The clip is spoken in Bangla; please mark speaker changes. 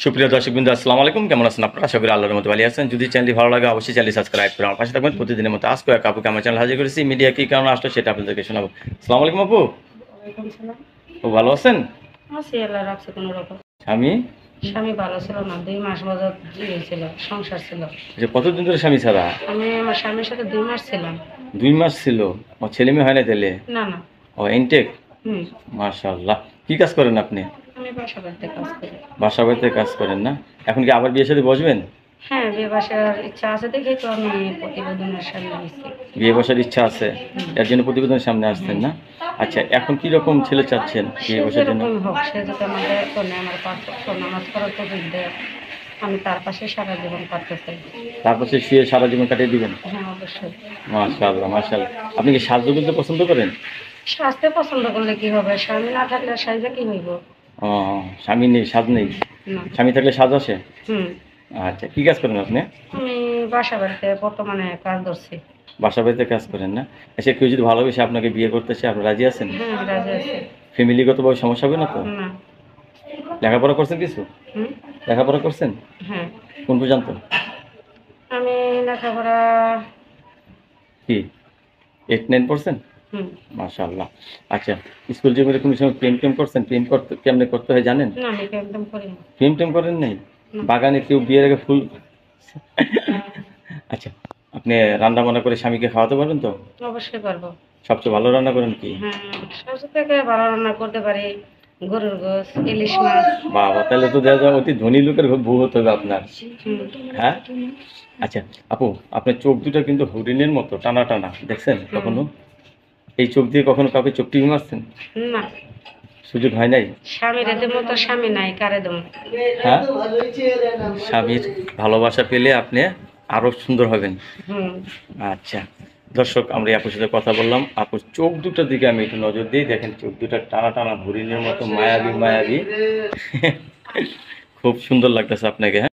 Speaker 1: সুপ্রিয় দর্শকবৃন্দ, আসসালামু আলাইকুম। কেমন আছেন আপনারা? আশা করি আল্লাহর মতো ভালো আছেন। যদি চ্যানেলটি ভালো লাগে অবশ্যই চ্যানেল সাবস্ক্রাইব করে আমার পাশে থাকবেন। প্রতিদিনের মতো আজকে এক আপুকে আমার চ্যানেল হাজির করেছি। মিডিয়া কী কারণে আসলো সেটা আপনাদেরকে শোনাবো। আসসালামু আলাইকুম আপু,
Speaker 2: ওয়ালাইকুম সালাম।
Speaker 1: খুব ভালো আছেন?
Speaker 2: আছি, আল্লাহ রাখছে কোনো রকম।
Speaker 1: স্বামী?
Speaker 2: স্বামী ভালো ছিল না, 2 মাস বাজার ছিল, সংসার ছিল।
Speaker 1: যে কতদিন ধরে স্বামী ছাড়া?
Speaker 2: আমি আমার স্বামীর সাথে 2 মাস ছিলাম।
Speaker 1: 2 মাস ছিল? ও ছেলে মেয়ে হয় না তাহলে?
Speaker 2: না না।
Speaker 1: ও ইনটেক?
Speaker 2: হুম।
Speaker 1: মাশাআল্লাহ। কি কাজ করেন আপনি?
Speaker 2: আমি বাসা বাড়িতে কাজ করি।
Speaker 1: বাসা বাড়িতে কাজ করেন না? এখন কি আবার বিয়ে শাদী বসবেন?
Speaker 2: হ্যাঁ, বিয়ে বাসার ইচ্ছা আছে দেখেই তো আমি প্রতিবেদনের সামনে গেছি।
Speaker 1: বিয়ে বসার ইচ্ছা আছে, এর জন্য প্রতিবেদনের সামনে আসছেন না? আচ্ছা, এখন কি রকম ছেলে চাচ্ছেন
Speaker 2: সে
Speaker 1: বিয়ে বসার জন্য?
Speaker 2: যেরকম হোক, সে যদি আমাদের শোনে, আমার 5 ওয়াক্ত নামাজ পড়ার তৌফিক দেয়, আমি তার পাশে সারা জীবন কাটতে চাই।
Speaker 1: তারপর সে শুয়ে সারা জীবন কাটিয়ে দিবেন?
Speaker 2: হ্যাঁ, অবশ্যই।
Speaker 1: মাশাআল্লাহ, মাশাআল্লাহ। আপনি কি সাজগোজ পছন্দ করেন?
Speaker 2: স্বাস্থ্য পছন্দ করলে কি হবে? স্বামী না থাকলে সাইজে কি হইব?
Speaker 1: ও, স্বামী নেই, সাজ নেই।
Speaker 2: না।
Speaker 1: স্বামী থাকলে সাজ আসে?
Speaker 2: হুম।
Speaker 1: আচ্ছা, কি কাজ করেন আপনি?
Speaker 2: আমি বাসা বাড়িতে বর্তমানে কাজ ধরছি।
Speaker 1: বাসা বাড়িতে কাজ করেন না? আচ্ছা, কেউ যদি ভালোবেসে আপনাকে বিয়ে করতে চায়, আপনি রাজি আছেন?
Speaker 2: হ্যাঁ, রাজি আছি।
Speaker 1: ফ্যামিলিগতভাবে সমস্যা হবে না তো?
Speaker 2: না।
Speaker 1: লেখাপড়া করছেন কিছু?
Speaker 2: হুম।
Speaker 1: লেখাপড়া করছেন?
Speaker 2: হ্যাঁ।
Speaker 1: কোন পর্যন্ত?
Speaker 2: আমি লেখাপড়া।
Speaker 1: কি 8-9 পড়ছেন?
Speaker 2: হুম।
Speaker 1: মাশাআল্লাহ। আচ্ছা, স্কুল জীবনে কোনো সময় প্রেম করছেন? প্রেম করতে কেমনে করতে হয় জানেন?
Speaker 2: না, আমি একদম করি না।
Speaker 1: টেম করেন নাই?
Speaker 2: না।
Speaker 1: বাগানে কেউ বিয়ের আগে ফুল আচ্ছা, আপনি রান্না বান্না করে স্বামীকে খাওয়াতে পারবেন তো?
Speaker 2: অবশ্যই পারবো।
Speaker 1: সবচেয়ে ভালো রান্না করেন কি?
Speaker 2: হ্যাঁ, সবচেয়ে থেকে ভালো রান্না করতে পারি গরুর গোশ, ইলিশ মাছ।
Speaker 1: বাবা, তাহলে তো দেখা যায় অতি ধনী লোকের বউ হতে হবে আপনার।
Speaker 2: হুম।
Speaker 1: হ্যাঁ? আচ্ছা আপু, আপনার চোখ দুটো কিন্তু হরিণের মতো টানা টানা, দেখছেন কখনো? এই চোখ দিয়ে কখনো কাউকে চোখ টিপে মারছেন?
Speaker 2: না।
Speaker 1: সুযোগ হয় নাই?
Speaker 2: স্বামীর দেবো তো স্বামী নাই, কারে দেবো?
Speaker 1: হ্যাঁ, স্বামীর ভালোবাসা পেলে আপনি আরো সুন্দর হবেন।
Speaker 2: হুম।
Speaker 1: আচ্ছা, দর্শক, আমরা এই আপুর সাথে কথা বললাম। আপুর চোখ দুটোর দিকে আমি একটু নজর দিই। দেখেন চোখ দুটো টানা টানা হরিণের মতো মায়াবী মায়াবী। খুব সুন্দর লাগতেছে আপনাকে। হ্যাঁ।